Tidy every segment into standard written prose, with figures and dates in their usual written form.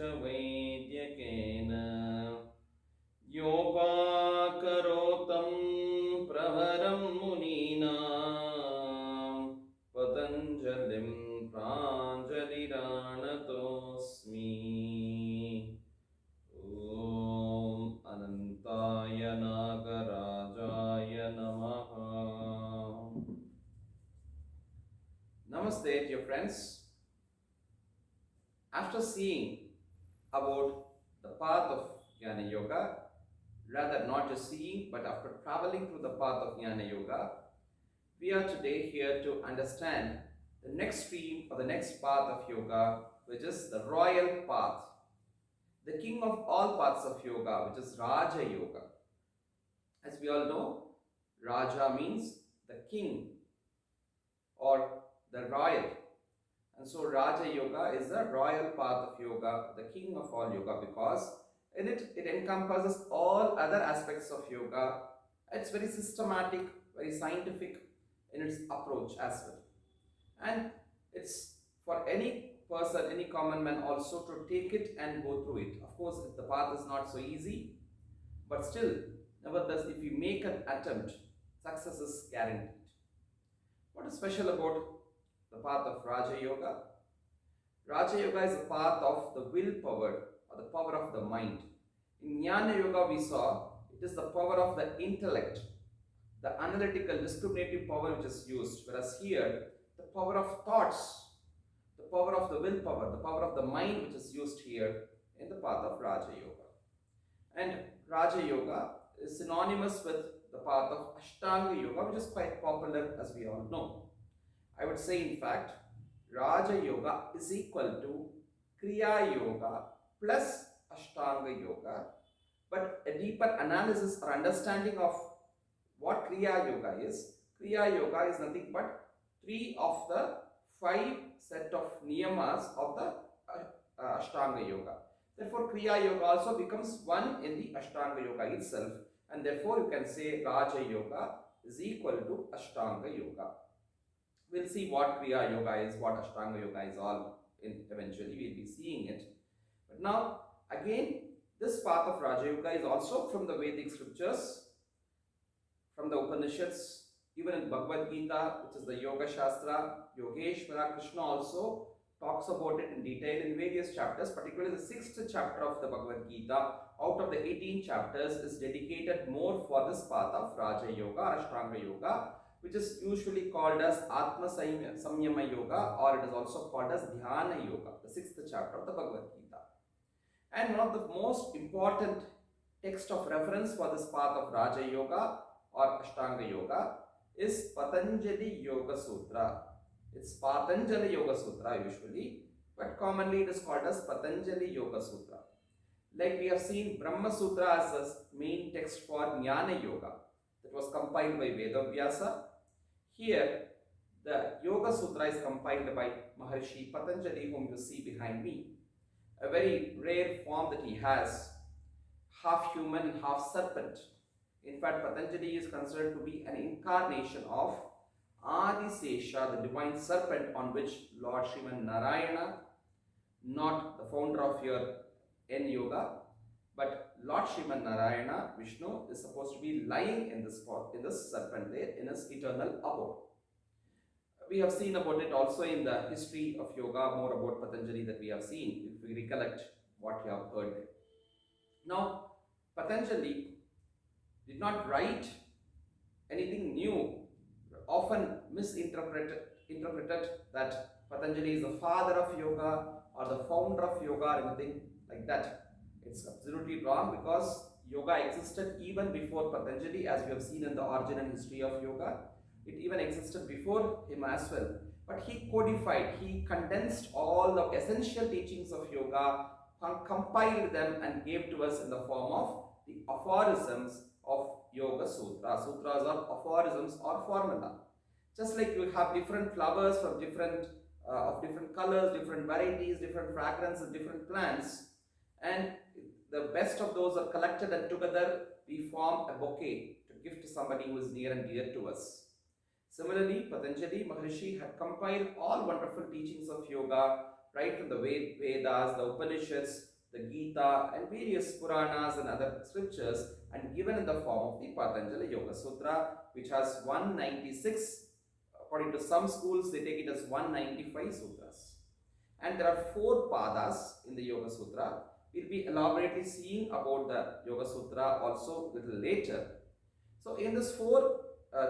वैद्यकेन योपाकरोतं प्रवरं मुनीनां पतञ्जलिं प्राञ्जलिरानतोऽस्मि। ॐ अनन्ताय नागराजाय नमः। Namaste, dear friends. After seeing about the path of Jnana Yoga, rather not just seeing, but after traveling through the path of Jnana Yoga, we are today here to understand the next stream or the next path of yoga, which is the royal path, the king of all paths of yoga, which is Raja Yoga. As we all know, Raja means the king or the royal. And so Raja Yoga is the royal path of yoga, the king of all yoga, because in it encompasses all other aspects of yoga. It's very systematic, very scientific in its approach as well. And it's for any person, any common man also to take it and go through it. Of course, the path is not so easy, but still, nevertheless, if you make an attempt, success is guaranteed. What is special about the path of Raja Yoga? Raja Yoga is a path of the willpower or the power of the mind. In Jnana Yoga, we saw it is the power of the intellect, the analytical, discriminative power which is used, whereas here, the power of thoughts, the power of the willpower, the power of the mind which is used here in the path of Raja Yoga. And Raja Yoga is synonymous with the path of Ashtanga Yoga, which is quite popular as we all know. I would say, in fact, Raja Yoga is equal to Kriya Yoga plus Ashtanga Yoga. But a deeper analysis or understanding of what Kriya Yoga is nothing but 3 of the 5 set of niyamas of the Ashtanga Yoga. Therefore, Kriya Yoga also becomes one in the Ashtanga Yoga itself, and therefore you can say Raja Yoga is equal to Ashtanga Yoga. We'll see what Kriya Yoga is, what Ashtanga Yoga is, all eventually we'll be seeing it. But now, again, this path of Raja Yoga is also from the Vedic scriptures, from the Upanishads, even in Bhagavad Gita, which is the Yoga Shastra. Yogeshwara Krishna also talks about it in detail in various chapters, particularly the 6th chapter of the Bhagavad Gita, out of the 18 chapters, is dedicated more for this path of Raja Yoga or Ashtanga Yoga, which is usually called as Atma Samyama Yoga, or it is also called as Dhyana Yoga, the 6th chapter of the Bhagavad Gita. And one of the most important text of reference for this path of Raja Yoga or Ashtanga Yoga is Patanjali Yoga Sutra. It's Patanjali Yoga Sutra usually, but commonly it is called as Patanjali Yoga Sutra. Like we have seen Brahma Sutra as the main text for Jnana Yoga that was compiled by Vedavyasa. Here, the Yoga Sutra is compiled by Maharshi Patanjali, whom you see behind me. A very rare form that he has, half human and half serpent. In fact, Patanjali is considered to be an incarnation of Adisesha, the divine serpent on which Lord Sriman Narayana, not the founder of your N Yoga, but Lord Sriman Narayana, Vishnu, is supposed to be lying in this serpent there, in his eternal abode. We have seen about it also in the history of yoga, more about Patanjali that we have seen, if we recollect what you have heard there. Now, Patanjali did not write anything new, often misinterpreted that Patanjali is the father of yoga or the founder of yoga or anything like that. It's absolutely wrong, because yoga existed even before Patanjali, as we have seen in the origin and history of yoga. It even existed before him as well. But he codified, he condensed all the essential teachings of yoga, compiled them and gave to us in the form of the aphorisms of Yoga Sutra. Sutras are aphorisms or formula. Just like you have different flowers from different colors, different varieties, different fragrances, different plants, and the best of those are collected, and together we form a bouquet to give to somebody who is near and dear to us. Similarly, Patanjali Maharishi had compiled all wonderful teachings of yoga right from the Vedas, the Upanishads, the Gita, and various Puranas and other scriptures, and given in the form of the Patanjali Yoga Sutra, which has 196. According to some schools, they take it as 195 sutras. And there are 4 padas in the Yoga Sutra. We'll be elaborately seeing about the Yoga Sutra also a little later. So in these 4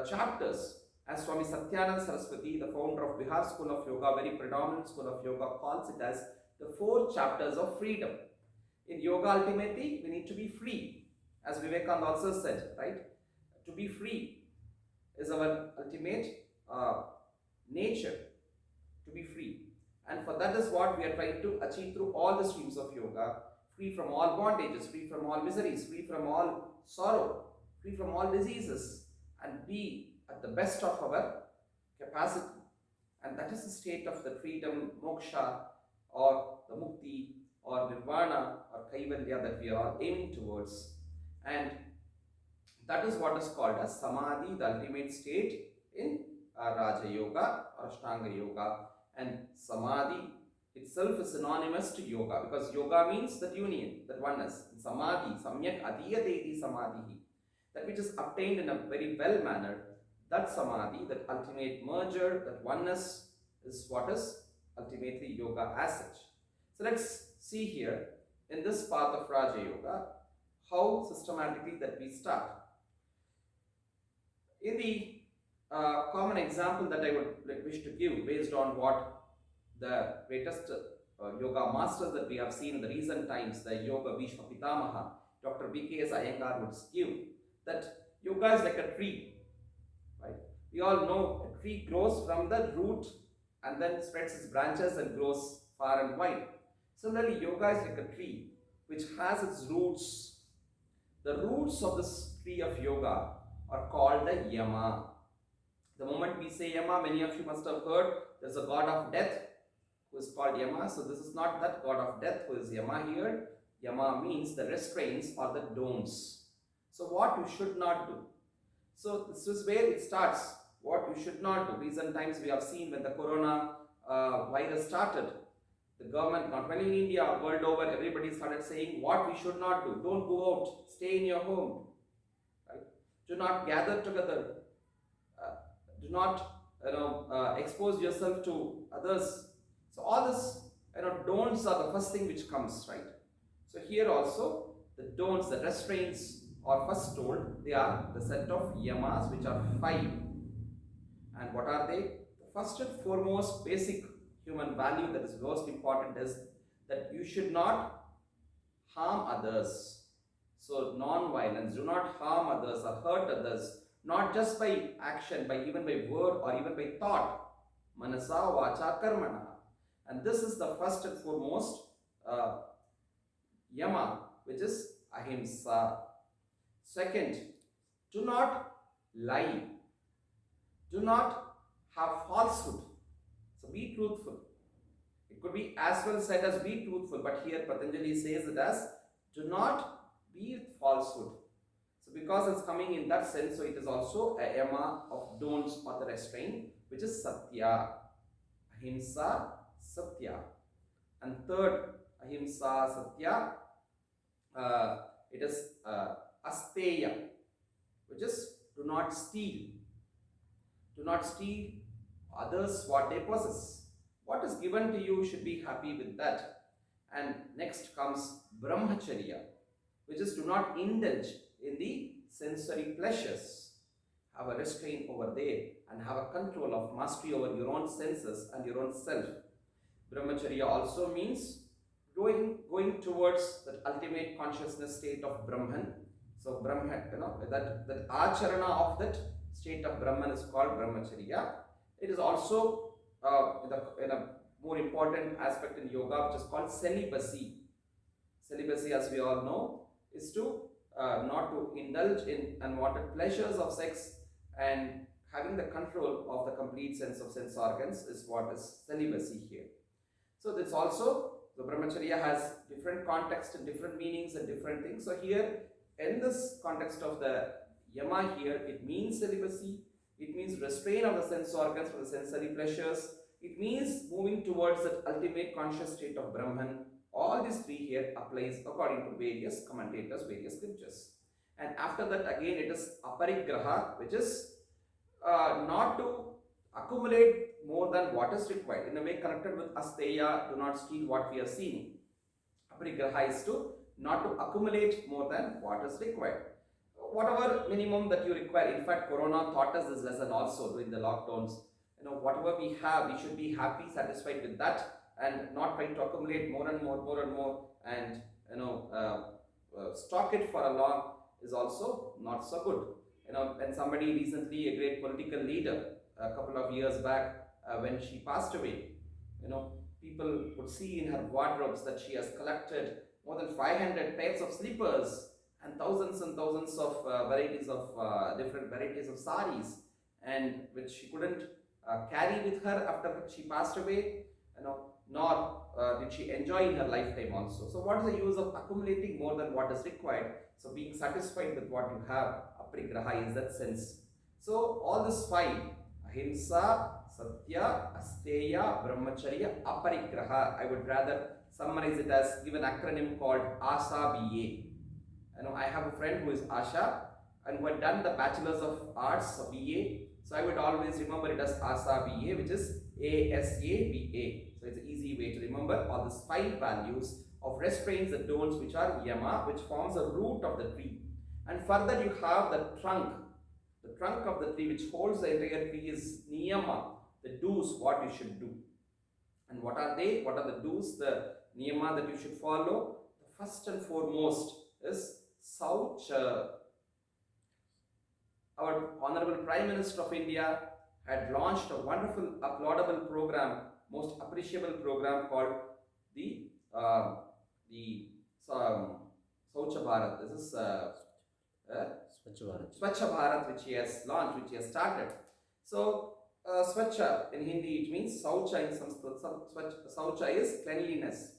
chapters, as Swami Satyananda Saraswati, the founder of Bihar School of Yoga, very predominant school of yoga, calls it as the 4 chapters of freedom. In yoga, ultimately, we need to be free, as Vivekananda also said, right? To be free is our ultimate nature, to be free. And for that is what we are trying to achieve through all the streams of yoga, free from all bondages, free from all miseries, free from all sorrow, free from all diseases, and be at the best of our capacity. And that is the state of the freedom, moksha, or the mukti, or nirvana, or kaivalya that we are all aiming towards. And that is what is called as samadhi, the ultimate state in Raja Yoga or Ashtanga Yoga. And samadhi itself is synonymous to yoga, because yoga means that union, that oneness. And samadhi, samyak adiyateti samadhi, that which is obtained in a very well manner, that samadhi, that ultimate merger, that oneness, is what is ultimately yoga as such. So let's see here in this path of Raja Yoga how systematically that we start. In the common example that I would wish to give based on what the greatest yoga masters that we have seen in the recent times, the Yoga Bhishma Pitamaha, Dr. B.K.S. Iyengar would give, that yoga is like a tree, right? We all know a tree grows from the root and then spreads its branches and grows far and wide. Similarly, yoga is like a tree which has its roots. The roots of this tree of yoga are called the Yama. The moment we say Yama, many of you must have heard there's a god of death who is called Yama. So this is not that god of death who is Yama here. Yama means the restraints or the don'ts. So what you should not do. So this is where it starts. What you should not do. Recent times we have seen when the corona virus started, the government, not only in India, world over, everybody started saying what we should not do. Don't go out. Stay in your home. Right? Do not gather together. Do not expose yourself to others. So all this don'ts are the first thing which comes, right? So here also the don'ts, the restraints are first told. They are the set of yamas, which are 5. And what are they? The first and foremost basic human value that is most important is that you should not harm others. So non-violence, do not harm others or hurt others, not just by action, by even by word or even by thought. Manasa vacha karmana. And this is the first and foremost yama, which is ahimsa. Second, do not lie. Do not have falsehood. So be truthful. It could be as well said as be truthful, but here Patanjali says it as do not be falsehood. So because it's coming in that sense, so it is also a yama of don'ts or the restraint, which is satya. Ahimsa, satya. And third, ahimsa, satya, it is asteya, which is do not steal. Do not steal others what they possess. What is given to you should be happy with that. And next comes brahmacharya, which is do not indulge in the sensory pleasures. Have a restraint over there and have a control of mastery over your own senses and your own self. Brahmacharya also means going towards that ultimate consciousness state of Brahman. So Brahman, that acharana of that state of Brahman is called brahmacharya. It is also in a more important aspect in yoga, which is called celibacy. Celibacy, as we all know, is to not to indulge in unwanted pleasures of sex, and having the control of the complete sense of sense organs is what is celibacy here. So this also, the brahmacharya has different context and different meanings and different things. So here, in this context of the yama here, it means celibacy. It means restraint of the sense organs from the sensory pleasures. It means moving towards that ultimate conscious state of Brahman. All these three here applies according to various commentators, various scriptures. And after that, again, it is aparigraha, which is not to accumulate more than what is required. In a way, connected with asteya, do not steal what we are seeing. Aparigraha is to not to accumulate more than what is required. Whatever minimum that you require. In fact, Corona taught us this lesson also during the lockdowns. Whatever we have, we should be happy, satisfied with that, and not try to accumulate more and more, and stock it for a long is also not so good. When somebody recently, a great political leader, a couple of years back, when she passed away, people could see in her wardrobes that she has collected more than 500 pairs of slippers and thousands of varieties of different varieties of saris, and which she couldn't carry with her after she passed away, nor did she enjoy in her lifetime also. So what is the use of accumulating more than what is required? So being satisfied with what you have, aparigraha is that sense. So all this five, ahimsa, satya, asteya, brahmacharya, aparigraha, I would rather summarize it as, give an acronym called ASA-BA. I have a friend who is Asha and who had done the Bachelor's of Arts, BA. So I would always remember it as ASA BA, which is ASA-BA. So it's an easy way to remember all these five values of restraints and don'ts, which are yama, which forms a root of the tree. And further you have the trunk. The trunk of the tree, which holds the entire tree, is niyama, the do's, what you should do. And what are they? What are the do's, the niyama that you should follow? The first and foremost is Saucha. Our Honorable Prime Minister of India had launched a wonderful, applaudable program, most appreciable program called the Saucha Bharat. This is Swachha Bharat, which he has launched, which he has started. So, Swachha in Hindi, it means Saucha in Sanskrit. Saucha is cleanliness.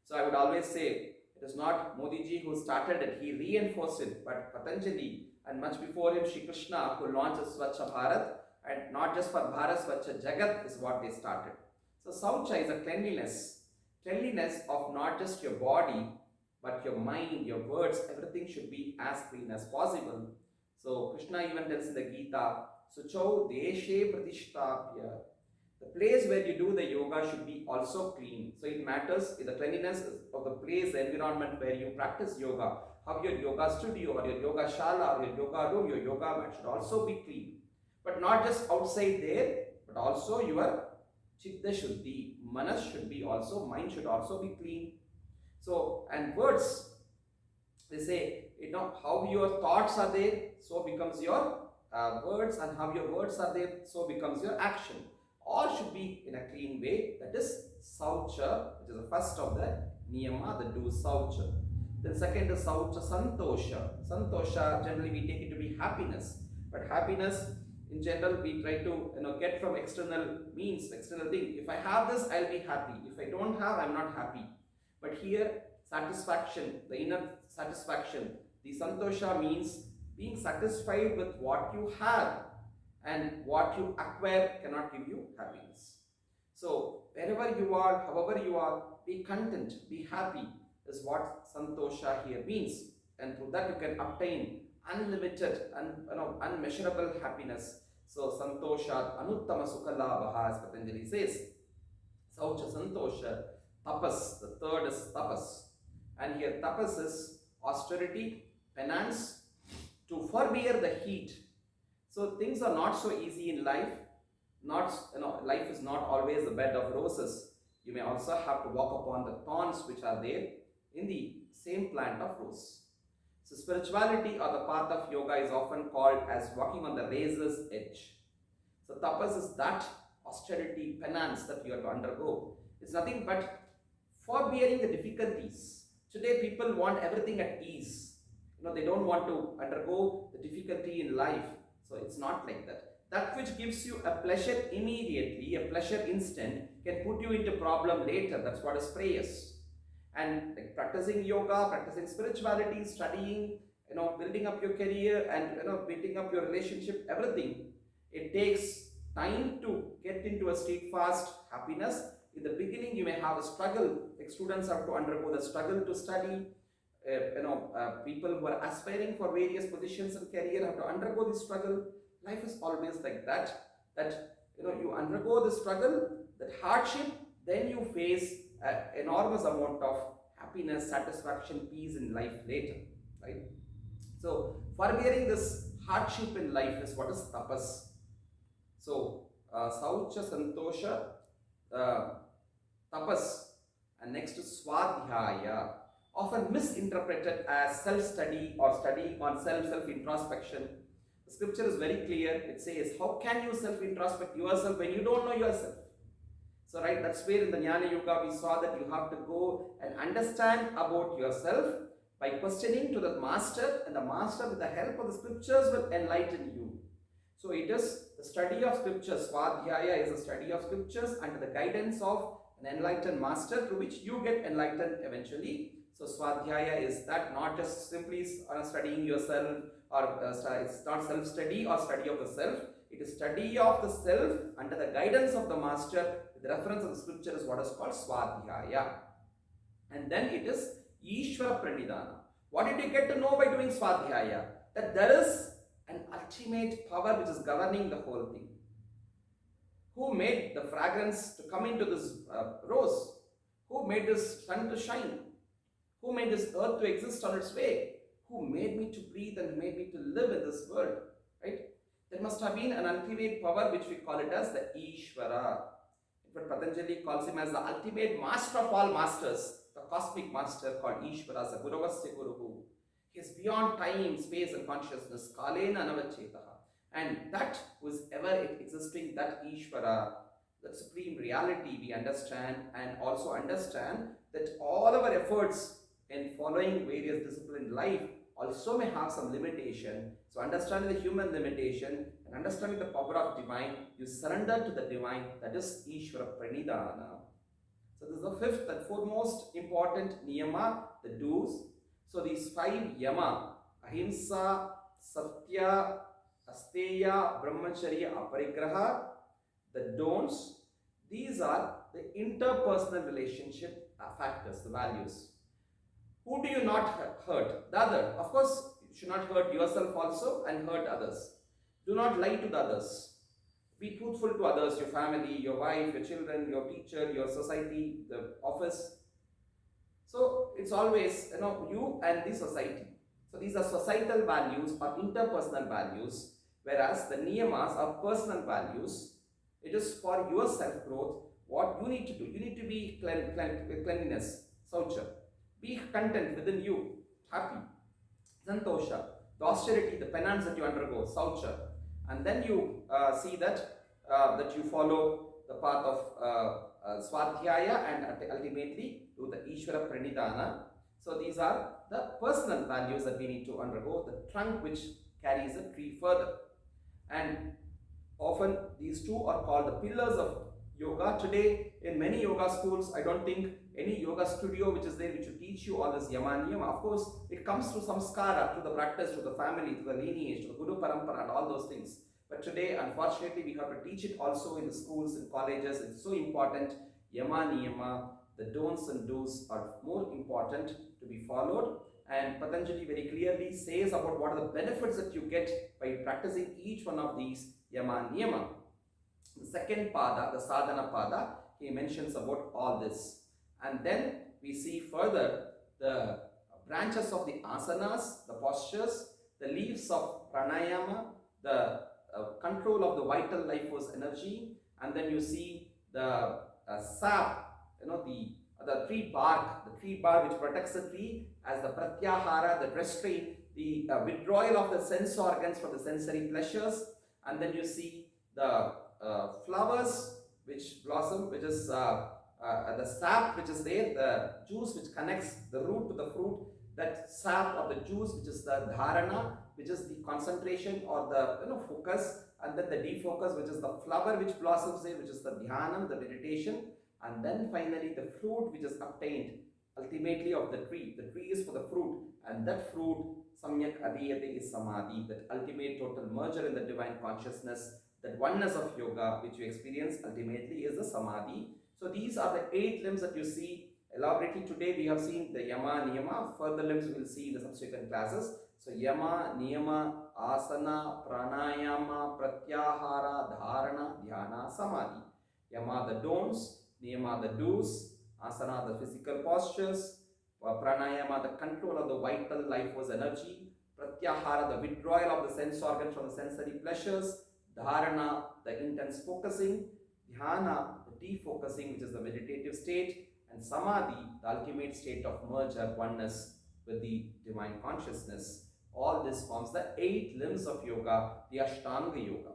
So, I would always say, it is not Modi ji who started it, he reinforced it, but Patanjali and much before him, Shri Krishna, who launched Swachha Bharat, and not just for Bharat, Swachha Jagat is what they started. So Saucha is a cleanliness of not just your body, but your mind, your words, everything should be as clean as possible. So Krishna even tells in the Gita, Suchau Deshe Pratishtapya. The place where you do the yoga should be also clean. So it matters the cleanliness of the place, the environment where you practice yoga. How your yoga studio or your yoga shala or your yoga room, your yoga mat should also be clean. But not just outside there, but also your chitta shuddhi, manas should be also, mind should also be clean. So, and words, they say, how your thoughts are there, so becomes your words, and how your words are there, so becomes your action. All should be in a clean way. That is Saucha, which is the first of the niyama, the do Saucha. Then second is Saucha Santosha. Santosha, generally we take it to be happiness. But happiness, in general, we try to get from external means, external thing. If I have this, I'll be happy. If I don't have, I'm not happy. But here, satisfaction, the inner satisfaction, the Santosha means being satisfied with what you have. And what you acquire cannot give you happiness. So, wherever you are, however you are, be content, be happy, is what Santosha here means. And through that you can obtain unlimited and unmeasurable happiness. So, Santosha Anuttama Sukha Labha, as Patanjali says. Saucha Santosha, Tapas, the third is Tapas. And here Tapas is austerity, penance, to forbear the heat. So things are not so easy in life. Life is not always a bed of roses. You may also have to walk upon the thorns which are there in the same plant of rose. So spirituality or the path of yoga is often called as walking on the razor's edge. So tapas is that austerity, penance that you have to undergo. It's nothing but forbearing the difficulties. Today people want everything at ease. They don't want to undergo the difficulty in life. So it's not like that. That which gives you a pleasure immediately, a pleasure instant, can put you into problem later. That's what is prayers. And like practicing yoga, practicing spirituality, studying, building up your career and building up your relationship, everything. It takes time to get into a steadfast happiness. In the beginning, you may have a struggle. Like students have to undergo the struggle to study. People who are aspiring for various positions in career have to undergo this struggle. Life is always like that. That you undergo the struggle, that hardship, then you face an enormous amount of happiness, satisfaction, peace in life later, right? So forbearing this hardship in life is what is tapas. So saucha santosha, tapas, and next is swadhyaya, often misinterpreted as self-study or studying on self-introspection. The scripture is very clear. It says, how can you self-introspect yourself when you don't know yourself? So, right, that's where in the Jnana Yoga we saw that you have to go and understand about yourself by questioning to the master, and the master with the help of the scriptures will enlighten you. So, it is the study of scriptures. Swadhyaya is the study of scriptures under the guidance of an enlightened master through which you get enlightened eventually. So, Swadhyaya is that, not just simply studying yourself, or it's not self-study or study of the self. It is study of the self under the guidance of the master. The reference of the scripture is what is called Swadhyaya. And then it is Ishvara Pranidhana. What did you get to know by doing Swadhyaya? That there is an ultimate power which is governing the whole thing. Who made the fragrance to come into this rose? Who made this sun to shine? Who made this earth to exist on its way? Who made me to breathe and made me to live in this world? Right? There must have been an ultimate power which we call it as the Ishvara. In fact, Patanjali calls him as the ultimate master of all masters, the cosmic master called Ishvara, the Guruvasya Guruhu. He is beyond time, space, and consciousness. Kalena Anavachetaha. And that was ever existing, that Ishvara, that supreme reality, we understand, and also understand that all our efforts in following various disciplines in life also may have some limitation. So understanding the human limitation and understanding the power of divine, you surrender to the divine, that is Ishvara Pranidhana. So this is the fifth and foremost important niyama, the do's. So these 5 yama, ahimsa, satya, asteya, brahmacharya, aparigraha, the don'ts, these are the interpersonal relationship factors, the values. Who do you not hurt? The other. Of course, you should not hurt yourself also and hurt others. Do not lie to the others. Be truthful to others, your family, your wife, your children, your teacher, your society, the office. So it's always, you and the society. So these are societal values or interpersonal values, whereas the niyamas are personal values. It is for your self-growth, what you need to do. You need to be cleanliness, saucha. Be content within you, happy. Santosha, the austerity, the penance that you undergo, saucha. And then you see that you follow the path of Swadhyaya and ultimately do the Ishvara Pranidhana. So these are the personal values that we need to undergo, the trunk which carries the tree further. And often these two are called the pillars of yoga. Today, in many yoga schools, I don't think any yoga studio which is there which will teach you all this yama niyama. Of course, it comes through samskara, through the practice, to the family, to the lineage, to the guru parampara, and all those things. But today, unfortunately, we have to teach it also in the schools and colleges. It's so important. Yama niyama, the don'ts and do's are more important to be followed. And Patanjali very clearly says about what are the benefits that you get by practicing each one of these yama niyama. The second pada, the sadhana pada, he mentions about all this. And then we see further the branches of the asanas, the postures, the leaves of pranayama, the control of the vital life force energy, and then you see the sap, the tree bark which protects the tree as the pratyahara, the restraint, the withdrawal of the sense organs from the sensory pleasures, and then you see the flowers which blossom, which is the sap which is there, the juice which connects the root to the fruit, that sap of the juice which is the dharana, which is the concentration or the focus, and then the defocus which is the flower which blossoms there, which is the dhyanam, the meditation, and then finally the fruit which is obtained ultimately of the tree. The tree is for the fruit, and that fruit samyak adiyate is samadhi, that ultimate total merger in the divine consciousness, That oneness of yoga which you experience ultimately is the samadhi. So these are the 8 limbs that you see elaborately today. We have seen the yama, niyama. Further limbs we will see in the subsequent classes. So yama, niyama, asana, pranayama, pratyahara, dharana, dhyana, samadhi. Yama the don'ts, niyama the do's, asana the physical postures, pranayama the control of the vital life force energy, pratyahara the withdrawal of the sense organs from the sensory pleasures, dharana the intense focusing, dhyana the defocusing which is the meditative state, and samadhi the ultimate state of merger, oneness with the divine consciousness. All this forms the 8 limbs of yoga, the Ashtanga Yoga.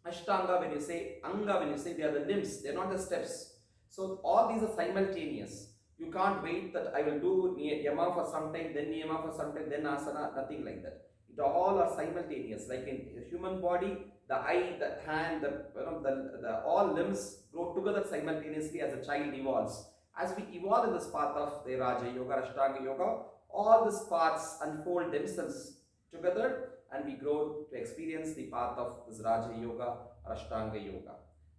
Ashtanga, when you say anga, when you say they are the limbs, they are not the steps. So all these are simultaneous. You can't wait that I will do yama for some time, then niyama for some time, then asana, nothing like that. It all are simultaneous. Like in the human body, the eye, the hand, the all limbs grow together simultaneously as a child evolves. As we evolve in this path of the Raja Yoga, Ashtanga Yoga, all these paths unfold themselves together and we grow to experience the path of this Raja Yoga or Ashtanga Yoga.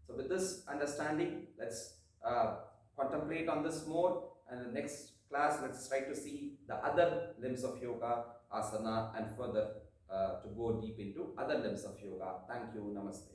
So with this understanding, let's contemplate on this more, and in the next class let's try to see the other limbs of yoga, asana, and further to go deep into other limbs of yoga. Thank you. Namaste.